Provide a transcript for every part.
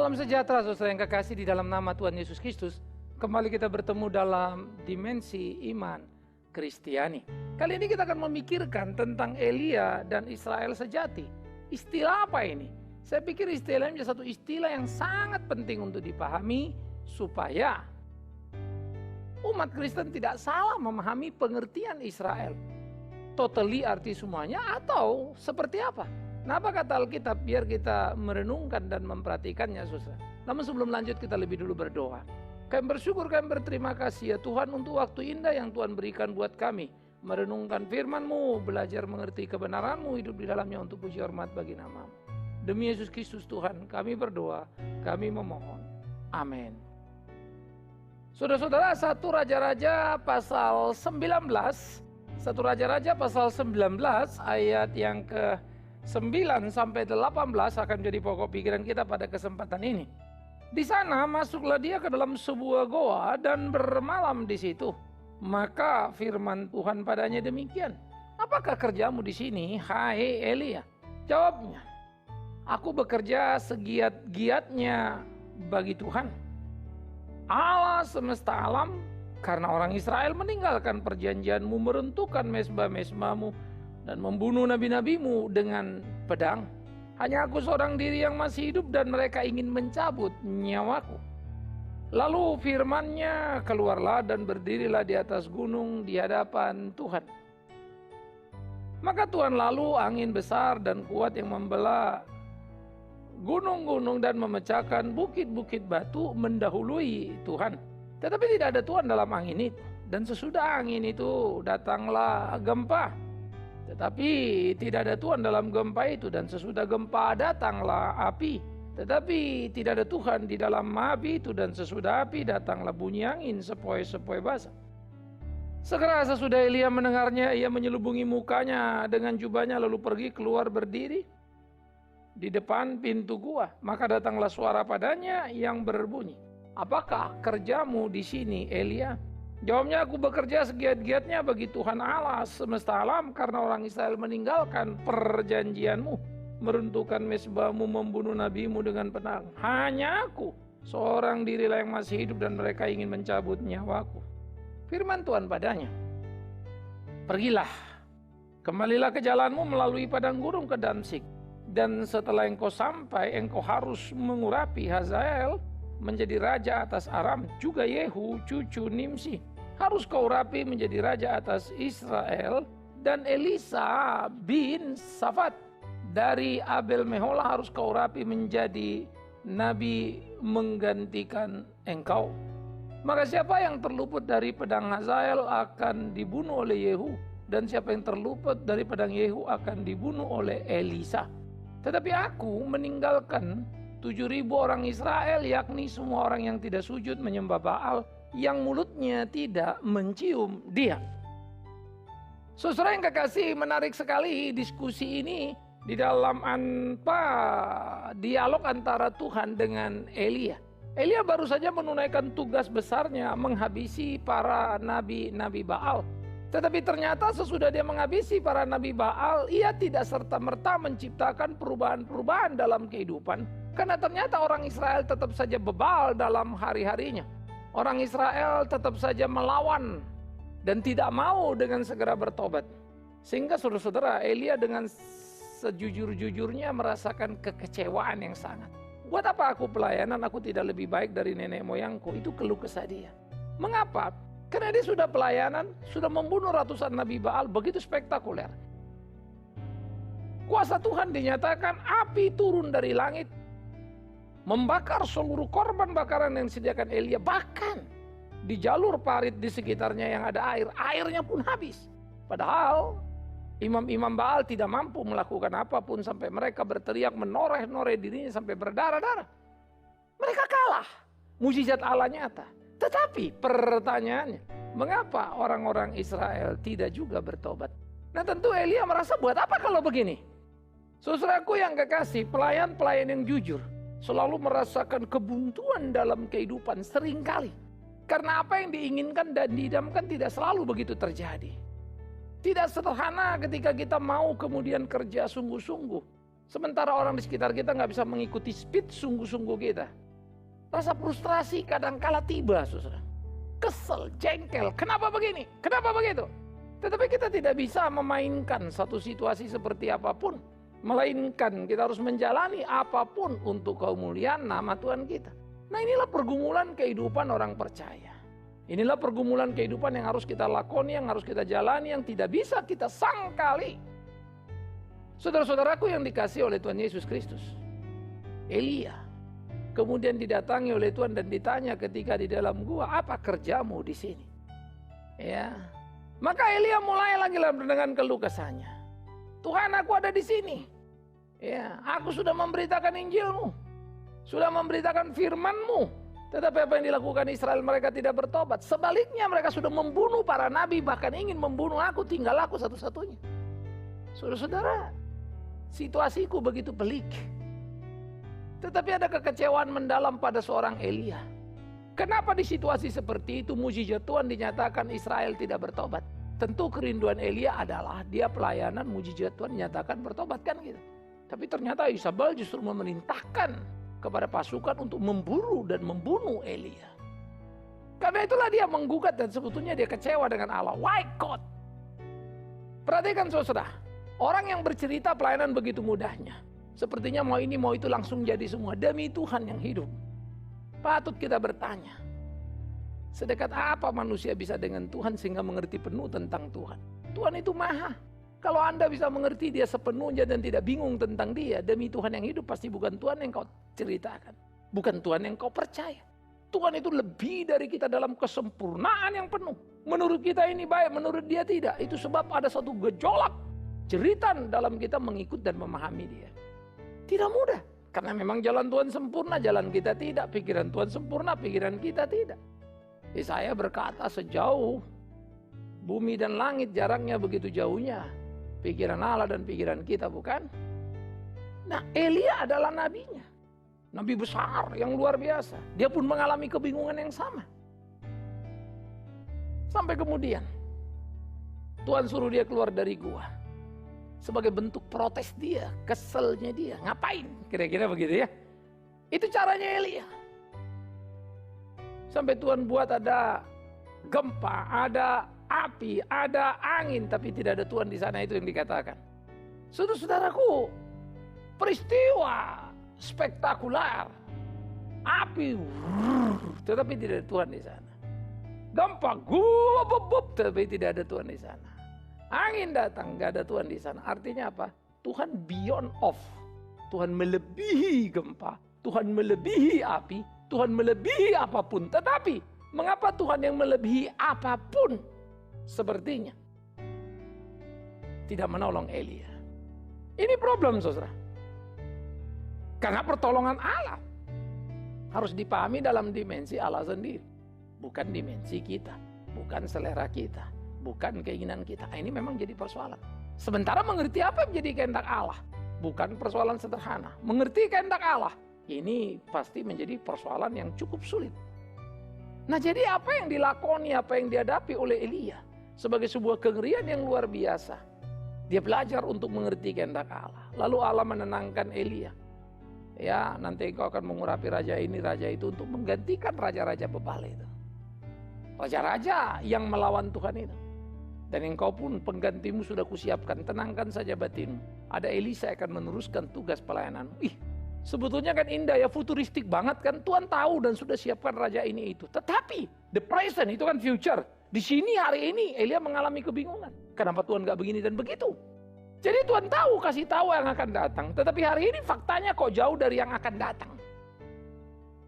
Salam sejahtera saudara yang kekasih di dalam nama Tuhan Yesus Kristus. Kembali kita bertemu dalam dimensi iman Kristiani. Kali ini kita akan memikirkan tentang Elia dan Israel sejati. Istilah apa ini? Saya pikir istilah ini menjadi satu istilah yang sangat penting untuk dipahami supaya umat Kristen tidak salah memahami pengertian Israel. Totally arti semuanya atau seperti apa? Nah, apa kata Alkitab? Biar kita merenungkan dan memperhatikannya, saudara. Namun sebelum lanjut kita lebih dulu berdoa. Kami bersyukur, kami berterima kasih ya Tuhan untuk waktu indah yang Tuhan berikan buat kami. Merenungkan firman-Mu, belajar mengerti kebenaran-Mu, hidup di dalamnya untuk puji hormat bagi nama-Mu. Demi Yesus Kristus Tuhan, kami berdoa, kami memohon. Amin. Saudara-saudara, 1 Raja-Raja pasal 19. 1 Raja-Raja pasal 19 ayat yang ke 9 sampai 18 akan jadi pokok pikiran kita pada kesempatan ini. Di sana masuklah dia ke dalam sebuah goa dan bermalam di situ. Maka firman Tuhan padanya demikian. Apakah kerjamu di sini, hai Elia? Jawabnya, aku bekerja segiat-giatnya bagi Tuhan, Allah semesta alam, karena orang Israel meninggalkan perjanjianmu, meruntuhkan mezbah-mezbahmu, dan membunuh nabi-nabimu dengan pedang. Hanya aku seorang diri yang masih hidup dan mereka ingin mencabut nyawaku. Lalu firman-Nya, keluarlah dan berdirilah di atas gunung di hadapan Tuhan. Maka Tuhan lalu angin besar dan kuat yang membelah gunung-gunung dan memecahkan bukit-bukit batu mendahului Tuhan. Tetapi tidak ada Tuhan dalam angin itu. Dan sesudah angin itu datanglah gempa. Tetapi tidak ada Tuhan dalam gempa itu, dan sesudah gempa datanglah api. Tetapi tidak ada Tuhan di dalam api itu, dan sesudah api datanglah bunyi angin sepoi-sepoi basah. Segera sesudah Elia mendengarnya, ia menyelubungi mukanya dengan jubahnya lalu pergi keluar berdiri di depan pintu gua. Maka datanglah suara padanya yang berbunyi, apakah kerjamu di sini, Elia? Jawabnya, aku bekerja segiat-giatnya bagi Tuhan Allah semesta alam, karena orang Israel meninggalkan perjanjianmu, meruntuhkan mezbahmu, membunuh nabimu dengan pedang. Hanya aku seorang dirilah yang masih hidup dan mereka ingin mencabut nyawaku. Firman Tuhan padanya, pergilah, kembalilah ke jalanmu melalui padang gurun ke Damsyik, dan setelah engkau sampai, engkau harus mengurapi Hazael menjadi raja atas Aram, juga Yehu cucu Nimsi harus kau urapi menjadi raja atas Israel, dan Elisa bin Safat dari Abel Meholah harus kau urapi menjadi nabi menggantikan engkau. Maka siapa yang terluput dari pedang Hazael akan dibunuh oleh Yehu, dan siapa yang terluput dari pedang Yehu akan dibunuh oleh Elisa. Tetapi aku meninggalkan 7.000 orang Israel, yakni semua orang yang tidak sujud menyembah Baal, yang mulutnya tidak mencium dia. Saudara yang kekasih, menarik sekali diskusi ini di dalam dialog antara Tuhan dengan Elia. Elia baru saja menunaikan tugas besarnya menghabisi para nabi-nabi Baal. Tetapi ternyata sesudah dia menghabisi para nabi Baal, ia tidak serta-merta menciptakan perubahan-perubahan dalam kehidupan. Karena ternyata orang Israel tetap saja bebal dalam hari-harinya. Orang Israel tetap saja melawan dan tidak mau dengan segera bertobat. Sehingga saudara-saudara, Elia dengan sejujur-jujurnya merasakan kekecewaan yang sangat. Buat apa aku pelayanan, aku tidak lebih baik dari nenek moyangku. Itu keluh kesah dia. Mengapa? Karena dia sudah pelayanan, sudah membunuh ratusan nabi Baal begitu spektakuler. Kuasa Tuhan dinyatakan, api turun dari langit, membakar seluruh korban bakaran yang disediakan Elia. Bahkan di jalur parit di sekitarnya yang ada air, airnya pun habis. Padahal imam-imam Baal tidak mampu melakukan apapun sampai mereka berteriak menoreh-noreh dirinya sampai berdarah-darah. Mereka kalah. Mukjizat Allah nyata. Tetapi pertanyaannya, mengapa orang-orang Israel tidak juga bertobat? Nah, tentu Elia merasa, buat apa kalau begini? Saudaraku yang kekasih, pelayan-pelayan yang jujur selalu merasakan kebuntuan dalam kehidupan seringkali. Karena apa yang diinginkan dan diidamkan tidak selalu begitu terjadi. Tidak sederhana ketika kita mau kemudian kerja sungguh-sungguh. Sementara orang di sekitar kita nggak bisa mengikuti speed sungguh-sungguh kita. Rasa frustrasi kadang-kala tiba, saudara. Kesel, jengkel, kenapa begini, kenapa begitu. Tetapi kita tidak bisa memainkan satu situasi seperti apapun. Melainkan kita harus menjalani apapun untuk kemuliaan nama Tuhan kita. Nah, inilah pergumulan kehidupan orang percaya. Inilah pergumulan kehidupan yang harus kita lakoni, yang harus kita jalani, yang tidak bisa kita sangkali. Saudara-saudaraku yang dikasihi oleh Tuhan Yesus Kristus, Elia kemudian didatangi oleh Tuhan dan ditanya ketika di dalam gua, apa kerjamu di sini? Ya, maka Elia mulai lagi dengan keluh kesahnya. Tuhan, aku ada di sini. Ya, aku sudah memberitakan Injilmu, sudah memberitakan firman-Mu. Tetapi apa yang dilakukan Israel, mereka tidak bertobat. Sebaliknya mereka sudah membunuh para nabi, bahkan ingin membunuh aku, tinggal aku satu-satunya. Saudara-saudara, situasiku begitu pelik. Tetapi ada kekecewaan mendalam pada seorang Elia. Kenapa di situasi seperti itu mujizat Tuhan dinyatakan Israel tidak bertobat? Tentu kerinduan Elia adalah dia pelayanan mujizat Tuhan dinyatakan bertobat kan gitu. Tapi ternyata Isabel justru memerintahkan kepada pasukan untuk memburu dan membunuh Elia. Karena itulah dia menggugat dan sebetulnya dia kecewa dengan Allah. Why God? Perhatikan saudara, orang yang bercerita pelayanan begitu mudahnya. Sepertinya mau ini mau itu langsung jadi semua demi Tuhan yang hidup. Patut kita bertanya. Sedekat apa manusia bisa dengan Tuhan sehingga mengerti penuh tentang Tuhan? Tuhan itu maha. Kalau Anda bisa mengerti dia sepenuhnya dan tidak bingung tentang dia, demi Tuhan yang hidup pasti bukan Tuhan yang kau ceritakan. Bukan Tuhan yang kau percaya. Tuhan itu lebih dari kita dalam kesempurnaan yang penuh. Menurut kita ini baik, menurut dia tidak. Itu sebab ada satu gejolak jeritan dalam kita mengikut dan memahami dia. Tidak mudah. Karena memang jalan Tuhan sempurna, jalan kita tidak. Pikiran Tuhan sempurna, pikiran kita tidak. Yesaya berkata sejauh bumi dan langit jaraknya begitu jauhnya. Pikiran Allah dan pikiran kita bukan? Nah, Elia adalah nabinya. Nabi besar yang luar biasa. Dia pun mengalami kebingungan yang sama. Sampai kemudian Tuhan suruh dia keluar dari gua. Sebagai bentuk protes dia, keselnya dia. Ngapain? Kira-kira begitu ya. Itu caranya Elia. Sampai Tuhan buat ada gempa, ada api, ada angin, tapi tidak ada Tuhan di sana, itu yang dikatakan. Saudara-saudaraku, peristiwa spektakuler, api, tetapi tidak ada Tuhan di sana. Gempa, gubub, tapi tidak ada Tuhan di sana. Angin datang, nggak ada Tuhan di sana. Artinya apa? Tuhan beyond of, Tuhan melebihi gempa, Tuhan melebihi api, Tuhan melebihi apapun. Tetapi mengapa Tuhan yang melebihi apapun sepertinya tidak menolong Elia? Ini problem saudara. Karena pertolongan Allah harus dipahami dalam dimensi Allah sendiri. Bukan dimensi kita, bukan selera kita, bukan keinginan kita. Ini memang jadi persoalan. Sementara mengerti apa yang menjadi kehendak Allah bukan persoalan sederhana. Mengerti kehendak Allah ini pasti menjadi persoalan yang cukup sulit. Nah, jadi apa yang dilakoni, apa yang dihadapi oleh Elia sebagai sebuah kengerian yang luar biasa. Dia belajar untuk mengerti kehendak Allah. Lalu Allah menenangkan Elia. Ya, nanti engkau akan mengurapi raja ini, raja itu untuk menggantikan raja-raja Bebal itu. Raja-raja yang melawan Tuhan itu. Dan engkau pun penggantimu sudah kusiapkan, tenangkan saja batinmu. Ada Elisa akan meneruskan tugas pelayananmu. Sebetulnya kan indah ya, futuristik banget kan. Tuhan tahu dan sudah siapkan raja ini itu. Tetapi the present itu kan future. Di sini hari ini Elia mengalami kebingungan. Kenapa Tuhan gak begini dan begitu? Jadi Tuhan tahu, kasih tahu yang akan datang. Tetapi hari ini faktanya kok jauh dari yang akan datang.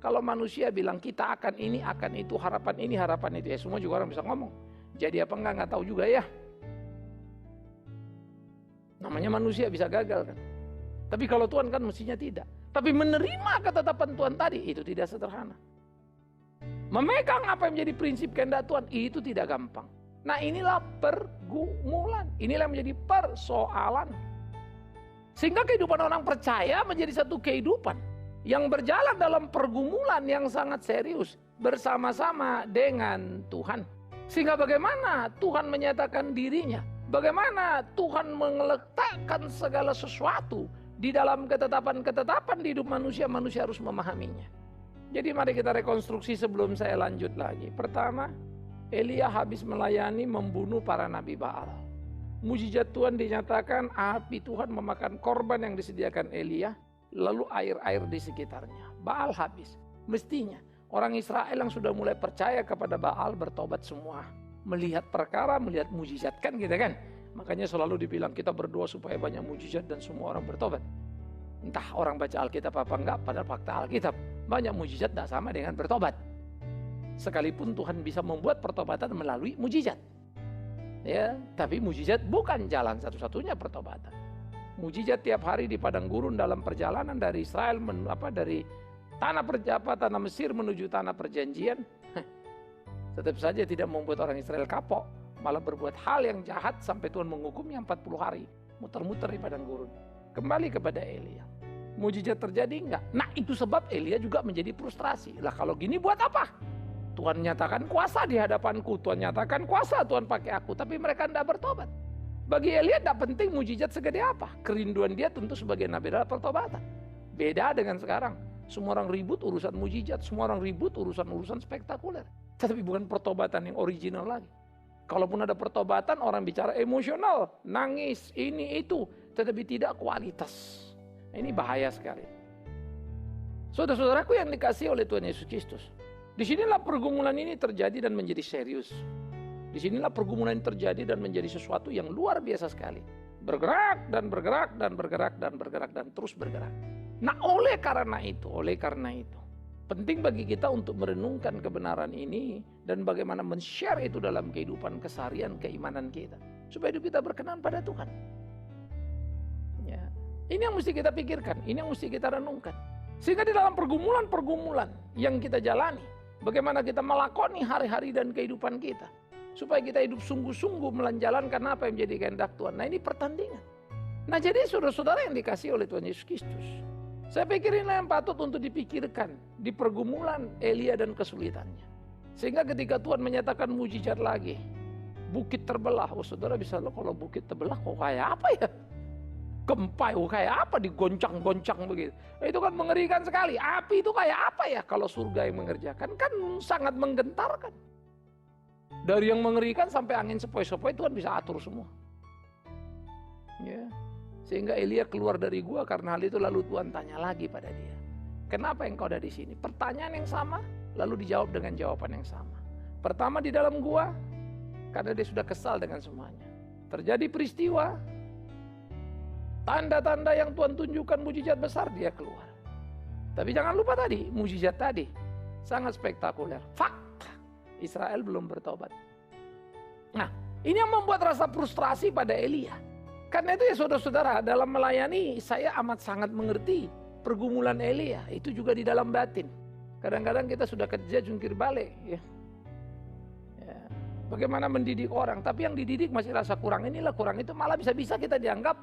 Kalau manusia bilang kita akan ini, akan itu, harapan ini, harapan itu. Ya semua juga orang bisa ngomong. Jadi apa enggak tahu juga ya. Namanya manusia bisa gagal kan. Tapi kalau Tuhan kan mestinya tidak. Tapi menerima ketetapan Tuhan tadi itu tidak sederhana. Memegang apa yang menjadi prinsip kehendak Tuhan itu tidak gampang. Nah, inilah pergumulan. Inilah yang menjadi persoalan. Sehingga kehidupan orang percaya menjadi satu kehidupan yang berjalan dalam pergumulan yang sangat serius bersama-sama dengan Tuhan. Sehingga bagaimana Tuhan menyatakan dirinya, bagaimana Tuhan meletakkan segala sesuatu Di dalam ketetapan-ketetapan di hidup manusia, manusia harus memahaminya. Jadi mari kita rekonstruksi sebelum saya lanjut lagi. Pertama, Elia habis melayani membunuh para nabi Baal. Mujizat Tuhan dinyatakan, api Tuhan memakan korban yang disediakan Elia, lalu air-air di sekitarnya. Baal habis. Mestinya orang Israel yang sudah mulai percaya kepada Baal bertobat semua. Melihat perkara, melihat mujizat, kan gitu kan. Makanya selalu dibilang kita berdoa supaya banyak mujizat dan semua orang bertobat. Entah orang baca Alkitab apa enggak, padahal fakta Alkitab banyak mujizat tidak sama dengan bertobat. Sekalipun Tuhan bisa membuat pertobatan melalui mujizat. Ya, tapi mujizat bukan jalan satu-satunya pertobatan. Mujizat tiap hari di padang gurun dalam perjalanan dari Israel dari tanah Mesir menuju tanah perjanjian, tetap saja tidak membuat orang Israel kapok, malah berbuat hal yang jahat sampai Tuhan menghukumnya 40 hari, muter-muter di padang gurun. Kembali kepada Elia. Mujizat terjadi enggak? Nah, itu sebab Elia juga menjadi frustrasi. Lah kalau gini buat apa? Tuhan nyatakan kuasa di hadapanku, Tuhan nyatakan kuasa, Tuhan pakai aku, tapi mereka tidak bertobat. Bagi Elia tidak penting mujizat segede apa. Kerinduan dia tentu sebagai nabi adalah pertobatan. Beda dengan sekarang. Semua orang ribut urusan mujizat, semua orang ribut urusan-urusan spektakuler. Tapi bukan pertobatan yang original lagi. Kalaupun ada pertobatan, orang bicara emosional, nangis, ini itu, tetapi tidak kualitas. Ini bahaya sekali. Saudara-saudaraku yang dikasihi oleh Tuhan Yesus Kristus. Disinilah pergumulan ini terjadi dan menjadi serius. Disinilah pergumulan ini terjadi dan menjadi sesuatu yang luar biasa sekali. Bergerak dan bergerak dan bergerak dan bergerak dan terus bergerak. Nah oleh karena itu, penting bagi kita untuk merenungkan kebenaran ini dan bagaimana men-share itu dalam kehidupan keseharian keimanan kita. Supaya hidup kita berkenan pada Tuhan. Ya. Ini yang mesti kita pikirkan, ini yang mesti kita renungkan. Sehingga di dalam pergumulan-pergumulan yang kita jalani, bagaimana kita melakoni hari-hari dan kehidupan kita. Supaya kita hidup sungguh-sungguh menjalankan apa yang menjadi kehendak Tuhan. Nah ini pertandingan. Nah jadi saudara-saudara yang dikasihi oleh Tuhan Yesus Kristus. Saya pikir inilah yang patut untuk dipikirkan di pergumulan Elia dan kesulitannya. Sehingga ketika Tuhan menyatakan mujizat lagi, bukit terbelah. Oh saudara bisa loh kalau bukit terbelah kok kayak apa ya? Gempa kayak apa digoncang-goncang begitu. Itu kan mengerikan sekali. Api itu kayak apa ya kalau surga yang mengerjakan? Kan sangat menggentarkan. Dari yang mengerikan sampai angin sepoi-sepoi Tuhan bisa atur semua. Ya. Sehingga Elia keluar dari gua karena hal itu lalu Tuhan tanya lagi pada dia. Kenapa engkau ada di sini? Pertanyaan yang sama lalu dijawab dengan jawaban yang sama. Pertama di dalam gua karena dia sudah kesal dengan semuanya. Terjadi peristiwa, tanda-tanda yang Tuhan tunjukkan mujizat besar dia keluar. Tapi jangan lupa tadi, mujizat tadi sangat spektakuler. Fakta, Israel belum bertobat. Nah, ini yang membuat rasa frustrasi pada Elia. Karena itu ya saudara-saudara, dalam melayani saya amat sangat mengerti pergumulan Elia. Itu juga di dalam batin. Kadang-kadang kita sudah kerja jungkir balik. Ya. Bagaimana mendidik orang, tapi yang dididik masih rasa kurang inilah kurang itu. Malah bisa-bisa kita dianggap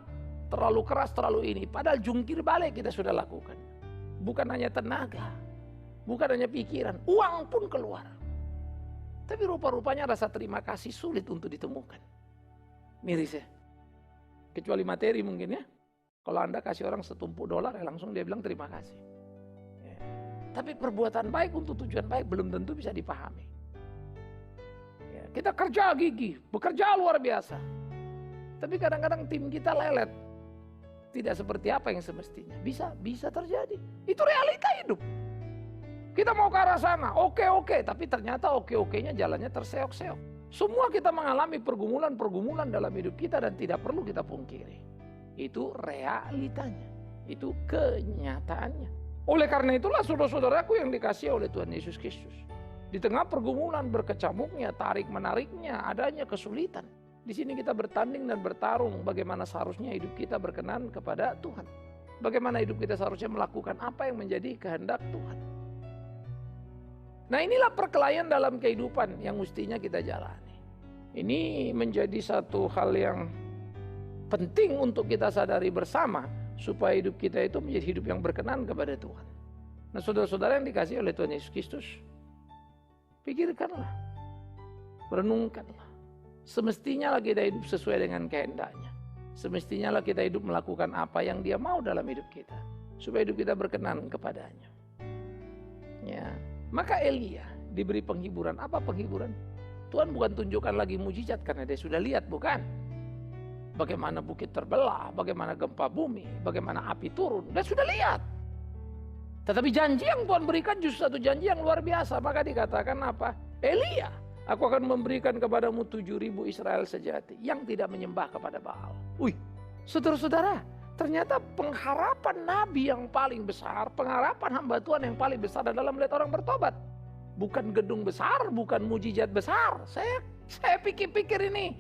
terlalu keras, terlalu ini. Padahal jungkir balik kita sudah lakukan. Bukan hanya tenaga, bukan hanya pikiran, uang pun keluar. Tapi rupa-rupanya rasa terima kasih sulit untuk ditemukan. Miris ya. Kecuali materi mungkin ya. Kalau Anda kasih orang setumpuk dolar ya langsung dia bilang terima kasih. Ya. Tapi perbuatan baik untuk tujuan baik belum tentu bisa dipahami. Ya. Kita kerja gigih, bekerja luar biasa. Tapi kadang-kadang tim kita lelet. Tidak seperti apa yang semestinya. Bisa terjadi. Itu realita hidup. Kita mau ke arah sana, oke. Tapi ternyata oke-okenya jalannya terseok-seok. Semua kita mengalami pergumulan-pergumulan dalam hidup kita dan tidak perlu kita pungkiri. Itu realitanya. Itu kenyataannya. Oleh karena itulah saudara-saudaraku yang dikasihi oleh Tuhan Yesus Kristus. Di tengah pergumulan berkecamuknya, tarik-menariknya, adanya kesulitan. Di sini kita bertanding dan bertarung bagaimana seharusnya hidup kita berkenan kepada Tuhan. Bagaimana hidup kita seharusnya melakukan apa yang menjadi kehendak Tuhan. Nah inilah perkelahian dalam kehidupan yang mestinya kita jalani. Ini menjadi satu hal yang penting untuk kita sadari bersama. Supaya hidup kita itu menjadi hidup yang berkenan kepada Tuhan. Nah saudara-saudara yang dikasihi oleh Tuhan Yesus Kristus. Pikirkanlah. Renungkanlah. Semestinya lagi kita hidup sesuai dengan kehendaknya. Semestinya lah kita hidup melakukan apa yang Dia mau dalam hidup kita, supaya hidup kita berkenan kepadanya. Ya, maka Elia diberi penghiburan. Apa penghiburan? Tuhan bukan tunjukkan lagi mujizat karena dia sudah lihat, bukan? Bagaimana bukit terbelah, bagaimana gempa bumi, bagaimana api turun, dia sudah lihat. Tetapi janji yang Tuhan berikan justru satu janji yang luar biasa. Maka dikatakan apa? Elia, aku akan memberikan kepadamu 7.000 Israel sejati yang tidak menyembah kepada Baal. Wih, saudara-saudara, ternyata pengharapan Nabi yang paling besar, pengharapan hamba Tuhan yang paling besar adalah melihat orang bertobat. Bukan gedung besar, bukan mujizat besar. Saya pikir-pikir ini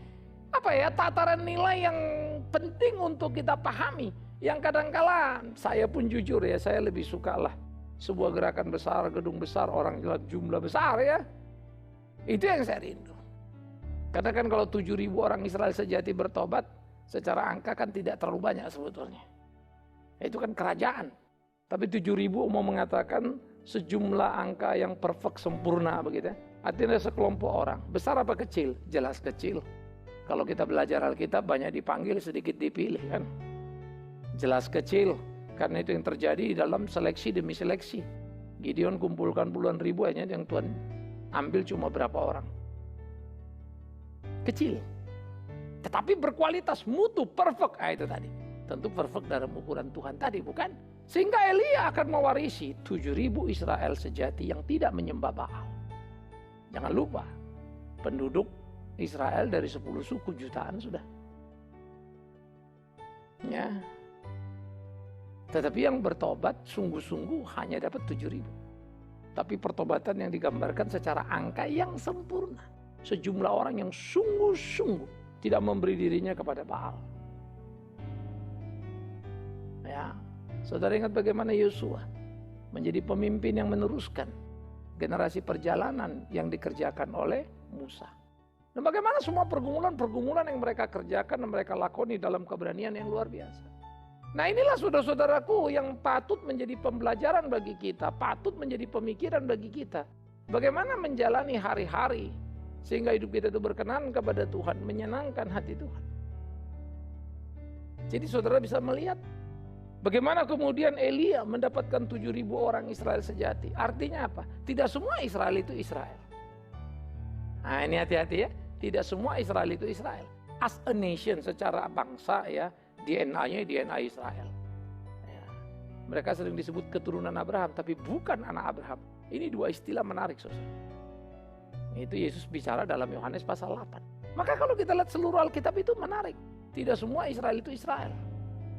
apa ya, tataran nilai yang penting untuk kita pahami. Yang kadangkala saya pun jujur ya, saya lebih suka lah sebuah gerakan besar, gedung besar, orang jumlah besar ya. Itu yang saya rindu. Karena kan kalau 7.000 orang Israel sejati bertobat, secara angka kan tidak terlalu banyak sebetulnya. Itu kan kerajaan. Tapi 7.000 mau mengatakan sejumlah angka yang perfect, sempurna begitu. Artinya sekelompok orang. Besar apa kecil? Jelas kecil. Kalau kita belajar Alkitab banyak dipanggil, sedikit dipilih kan. Jelas kecil, karena itu yang terjadi di dalam seleksi demi seleksi. Gideon kumpulkan puluhan ribu, hanya yang Tuhan ambil cuma berapa orang. Kecil, tetapi berkualitas, mutu, perfect. Itu tadi, tentu perfect dalam ukuran Tuhan tadi, bukan? Sehingga Elia akan mewarisi 7.000 Israel sejati yang tidak menyembah Baal. Jangan lupa, penduduk Israel dari 10 suku jutaan sudah. Ya. Tetapi yang bertobat sungguh-sungguh hanya dapat 7.000. Tapi pertobatan yang digambarkan secara angka yang sempurna. Sejumlah orang yang sungguh-sungguh tidak memberi dirinya kepada Baal. Ya, saudara ingat bagaimana Yosua menjadi pemimpin yang meneruskan generasi perjalanan yang dikerjakan oleh Musa. Dan bagaimana semua pergumulan-pergumulan yang mereka kerjakan dan mereka lakoni dalam keberanian yang luar biasa. Nah inilah saudara-saudaraku yang patut menjadi pembelajaran bagi kita, patut menjadi pemikiran bagi kita. Bagaimana menjalani hari-hari sehingga hidup kita itu berkenan kepada Tuhan, menyenangkan hati Tuhan. Jadi saudara bisa melihat bagaimana kemudian Elia mendapatkan 7.000 orang Israel sejati. Artinya apa? Tidak semua Israel itu Israel. Nah ini hati-hati ya, tidak semua Israel itu Israel. As a nation, secara bangsa ya, DNA-nya DNA Israel. Ya. Mereka sering disebut keturunan Abraham, tapi bukan anak Abraham. Ini dua istilah menarik, saudara. Itu Yesus bicara dalam Yohanes pasal 8. Maka kalau kita lihat seluruh Alkitab itu menarik. Tidak semua Israel itu Israel.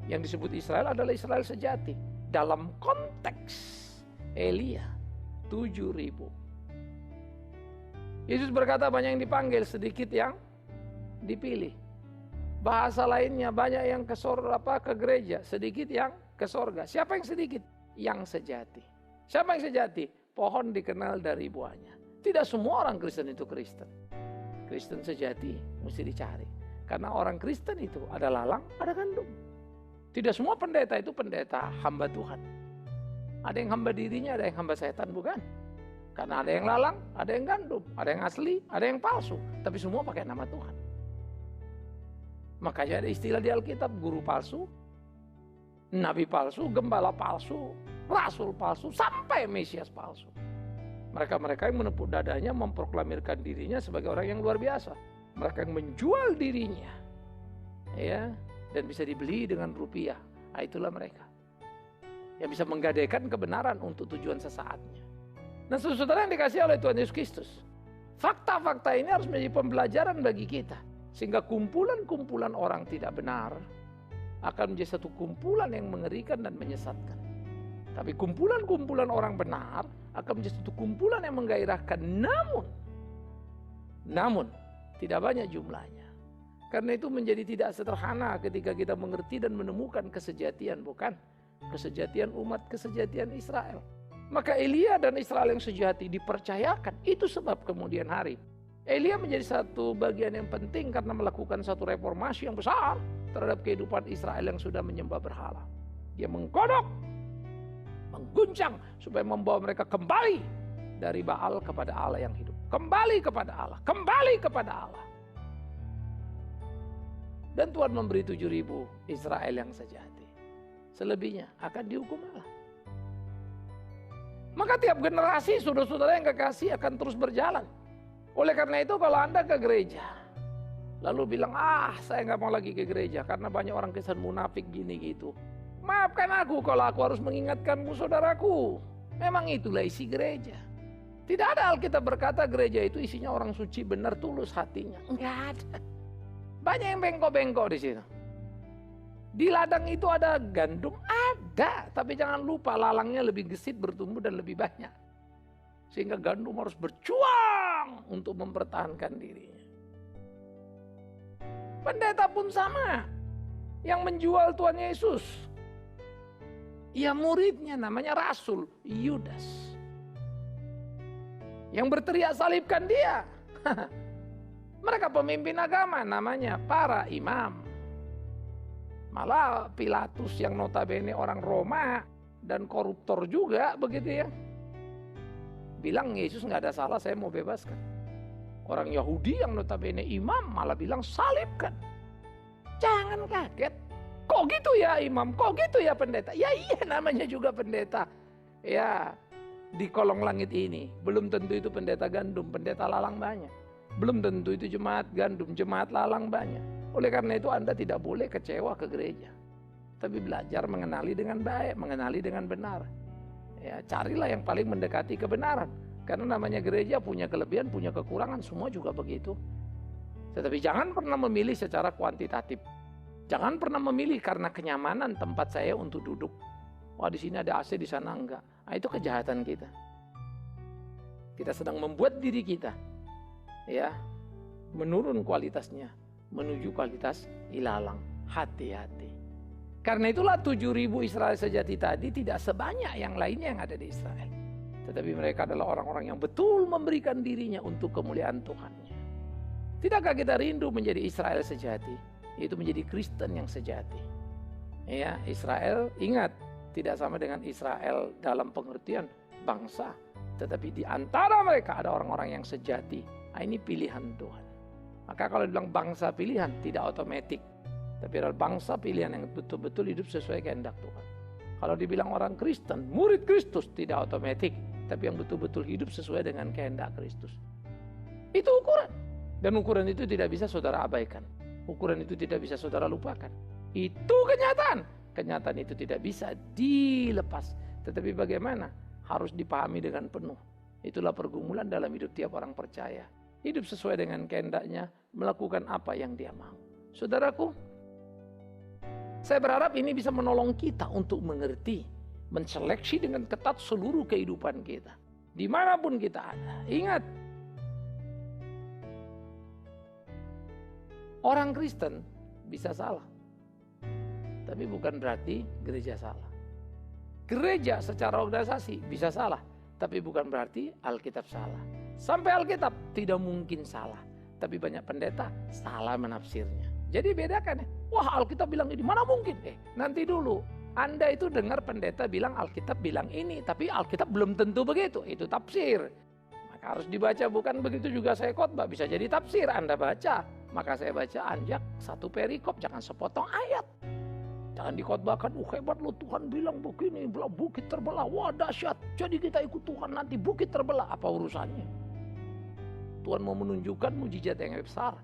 Yang disebut Israel adalah Israel sejati. Dalam konteks Elia, 7.000. Yesus berkata banyak yang dipanggil, sedikit yang dipilih. Bahasa lainnya banyak yang ke gereja, sedikit yang ke sorga. Siapa yang sedikit? Yang sejati. Siapa yang sejati? Pohon dikenal dari buahnya. Tidak semua orang Kristen itu Kristen. Kristen sejati mesti dicari. Karena orang Kristen itu ada lalang, ada gandum. Tidak semua pendeta itu pendeta hamba Tuhan. Ada yang hamba dirinya, ada yang hamba setan, bukan? Karena ada yang lalang, ada yang gandum, ada yang asli, ada yang palsu. Tapi semua pakai nama Tuhan. Makanya ada istilah di Alkitab, guru palsu, nabi palsu, gembala palsu, rasul palsu, sampai Mesias palsu. Mereka-mereka yang menepuk dadanya memproklamirkan dirinya sebagai orang yang luar biasa. Mereka yang menjual dirinya, ya, dan bisa dibeli dengan rupiah. Nah, itulah mereka yang bisa menggadaikan kebenaran untuk tujuan sesaatnya. Nah, saudara yang dikasihi oleh Tuhan Yesus Kristus, fakta-fakta ini harus menjadi pembelajaran bagi kita. Sehingga kumpulan-kumpulan orang tidak benar akan menjadi satu kumpulan yang mengerikan dan menyesatkan. Tapi kumpulan-kumpulan orang benar akan menjadi satu kumpulan yang menggairahkan. Namun tidak banyak jumlahnya. Karena itu menjadi tidak sederhana ketika kita mengerti dan menemukan kesejatian, bukan? Kesejatian umat, kesejatian Israel. Maka Elia dan Israel yang sejati dipercayakan. Itu sebab kemudian hari Elia menjadi satu bagian yang penting karena melakukan satu reformasi yang besar terhadap kehidupan Israel yang sudah menyembah berhala. Dia menggodok, mengguncang supaya membawa mereka kembali dari Baal kepada Allah yang hidup. Kembali kepada Allah, kembali kepada Allah. Dan Tuhan memberi 7.000 Israel yang sejati. Selebihnya akan dihukum Allah. Maka tiap generasi saudara-saudara yang kekasih akan terus berjalan. Oleh karena itu kalau Anda ke gereja, lalu bilang, saya nggak mau lagi ke gereja karena banyak orang Kristen munafik gini gitu. Maafkan aku kalau aku harus mengingatkanmu saudaraku. Memang itulah isi gereja. Tidak ada Alkitab berkata gereja itu isinya orang suci benar tulus hatinya. Enggak ada. Banyak yang bengkok-bengkok di situ. Di ladang itu ada gandum, ada. Tapi jangan lupa lalangnya lebih gesit, bertumbuh dan lebih banyak. Sehingga gandum harus berjuang untuk mempertahankan dirinya. Pendeta pun sama. Yang menjual Tuhan Yesus. Ya muridnya namanya Rasul Yudas. Yang berteriak salibkan dia. Mereka pemimpin agama namanya para imam. Malah Pilatus yang notabene orang Roma dan koruptor juga begitu ya. Bilang Yesus nggak ada salah, saya mau bebaskan. Orang Yahudi yang notabene imam malah bilang salibkan. Jangan kaget. Kok gitu ya imam? Kok gitu ya pendeta? Ya iya namanya juga pendeta. Ya di kolong langit ini belum tentu itu pendeta gandum, pendeta lalang banyak. Belum tentu itu jemaat gandum, jemaat lalang banyak. Oleh karena itu Anda tidak boleh kecewa ke gereja. Tapi belajar mengenali dengan baik, mengenali dengan benar. Ya, carilah yang paling mendekati kebenaran. Karena namanya gereja punya kelebihan, punya kekurangan, semua juga begitu. Tetapi jangan pernah memilih secara kuantitatif. Jangan pernah memilih karena kenyamanan tempat saya untuk duduk. Wah di sini ada AC, di sana enggak. Nah, itu kejahatan kita. Kita sedang membuat diri kita ya menurun kualitasnya menuju kualitas ilalang. Hati-hati. Karena itulah 7.000 Israel sejati tadi tidak sebanyak yang lainnya yang ada di Israel. Tetapi mereka adalah orang-orang yang betul memberikan dirinya untuk kemuliaan Tuhannya. Tidakkah kita rindu menjadi Israel sejati? Yaitu menjadi Kristen yang sejati. Ya, Israel ingat tidak sama dengan Israel dalam pengertian bangsa. Tetapi di antara mereka ada orang-orang yang sejati. Nah, ini pilihan Tuhan. Maka kalau dibilang bangsa pilihan tidak otomatis. Tapi adalah bangsa pilihan yang betul-betul hidup sesuai kehendak Tuhan. Kalau dibilang orang Kristen, murid Kristus tidak otomatis. Tapi yang betul-betul hidup sesuai dengan kehendak Kristus. Itu ukuran. Dan ukuran itu tidak bisa saudara abaikan. Ukuran itu tidak bisa saudara lupakan. Itu kenyataan. Kenyataan itu tidak bisa dilepas. Tetapi bagaimana? Harus dipahami dengan penuh. Itulah pergumulan dalam hidup tiap orang percaya. Hidup sesuai dengan kehendaknya, melakukan apa yang dia mau. Saudaraku, saya berharap ini bisa menolong kita untuk mengerti, menseleksi dengan ketat seluruh kehidupan kita. Dimanapun kita ada. Ingat, orang Kristen bisa salah. Tapi bukan berarti gereja salah. Gereja secara organisasi bisa salah. Tapi bukan berarti Alkitab salah. Sampai Alkitab tidak mungkin salah. Tapi banyak pendeta salah menafsirnya. Jadi bedakan ya. Wah Alkitab bilang ini, mana mungkin? Nanti dulu. Anda itu dengar pendeta bilang Alkitab bilang ini. Tapi Alkitab belum tentu begitu. Itu tafsir. Maka harus dibaca, bukan begitu juga saya khotbah. Bisa jadi tafsir, Anda baca. Maka saya baca anjak satu perikop, jangan sepotong ayat. Jangan dikhotbahkan, hebat loh Tuhan bilang begini, bukit terbelah, wah dahsyat. Jadi kita ikut Tuhan nanti bukit terbelah. Apa urusannya? Tuhan mau menunjukkan mujizat yang besar.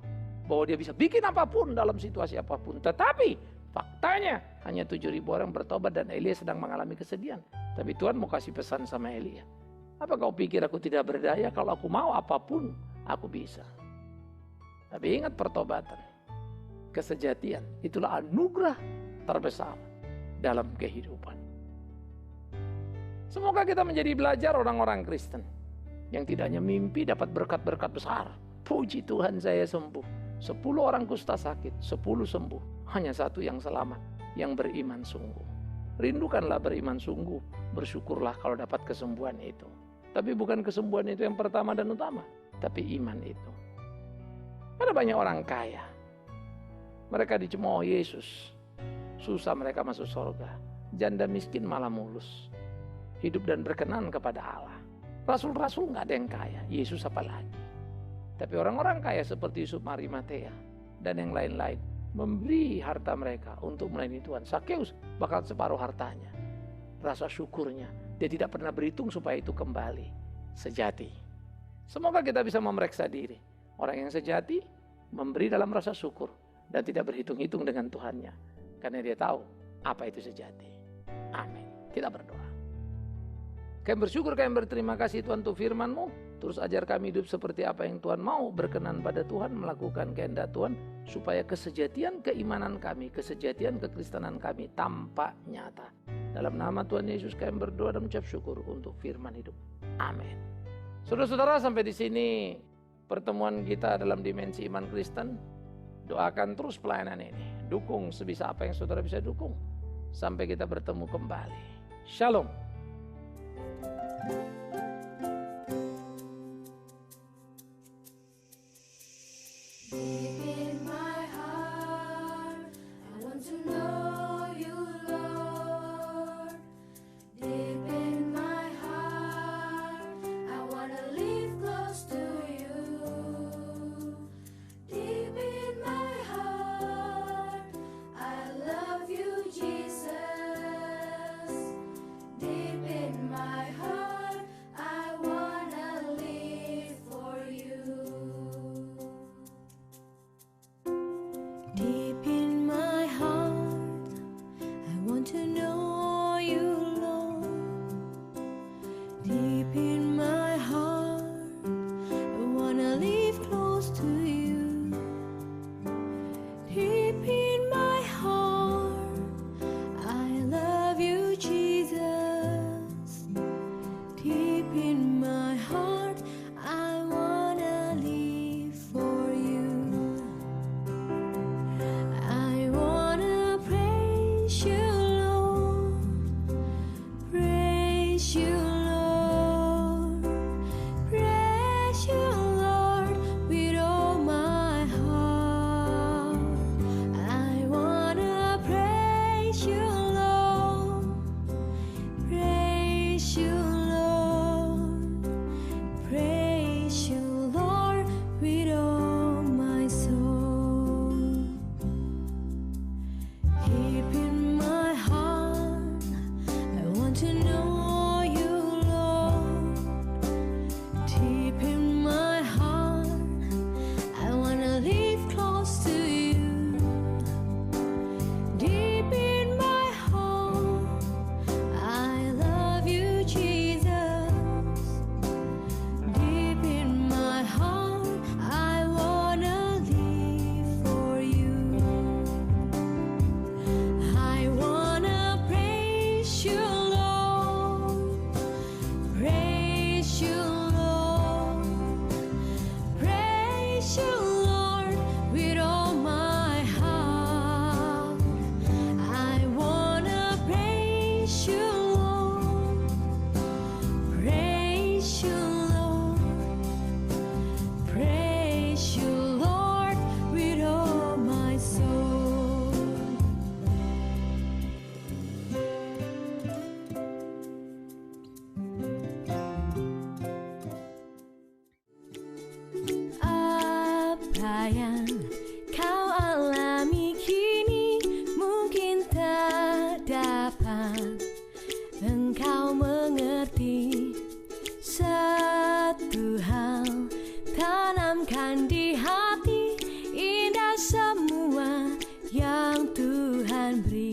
Bahwa dia bisa bikin apapun dalam situasi apapun. Tetapi faktanya hanya 7.000 orang bertobat dan Elia sedang mengalami kesedihan. Tapi Tuhan mau kasih pesan sama Elia. Apa kau pikir aku tidak berdaya? Kalau aku mau apapun aku bisa. Tapi ingat pertobatan. Kesejatian itulah anugerah terbesar dalam kehidupan. Semoga kita menjadi belajar orang-orang Kristen. Yang tidak hanya mimpi dapat berkat-berkat besar. Puji Tuhan saya sembuh. 10 orang kusta sakit, 10 sembuh. Hanya 1 yang selamat, yang beriman sungguh. Rindukanlah beriman sungguh. Bersyukurlah kalau dapat kesembuhan itu. Tapi bukan kesembuhan itu yang pertama dan utama. Tapi iman itu. Ada banyak orang kaya. Mereka dicemooh Yesus. Susah mereka masuk surga. Janda miskin malah mulus. Hidup dan berkenan kepada Allah. Rasul-rasul nggak ada yang kaya, Yesus apalagi. Tapi orang-orang kaya seperti Yusuf Arimatea dan yang lain-lain memberi harta mereka untuk melayani Tuhan. Sakeus bakal separuh hartanya. Rasa syukurnya, dia tidak pernah berhitung supaya itu kembali sejati. Semoga kita bisa memeriksa diri. Orang yang sejati memberi dalam rasa syukur dan tidak berhitung-hitung dengan Tuhannya, karena dia tahu apa itu sejati. Amin. Kita berdoa. Kami bersyukur, kami berterima kasih Tuhan untuk firman-Mu. Terus ajar kami hidup seperti apa yang Tuhan mau, berkenan pada Tuhan, melakukan kehendak Tuhan, supaya kesejatian keimanan kami, kesejatian kekristenan kami tampak nyata. Dalam nama Tuhan Yesus kami berdoa dan mengucap syukur untuk firman hidup. Amin. Saudara-saudara, sampai di sini pertemuan kita dalam dimensi iman Kristen. Doakan terus pelayanan ini. Dukung sebisa apa yang saudara bisa dukung. Sampai kita bertemu kembali. Shalom. Tanamkan di hati, indah semua yang Tuhan beri.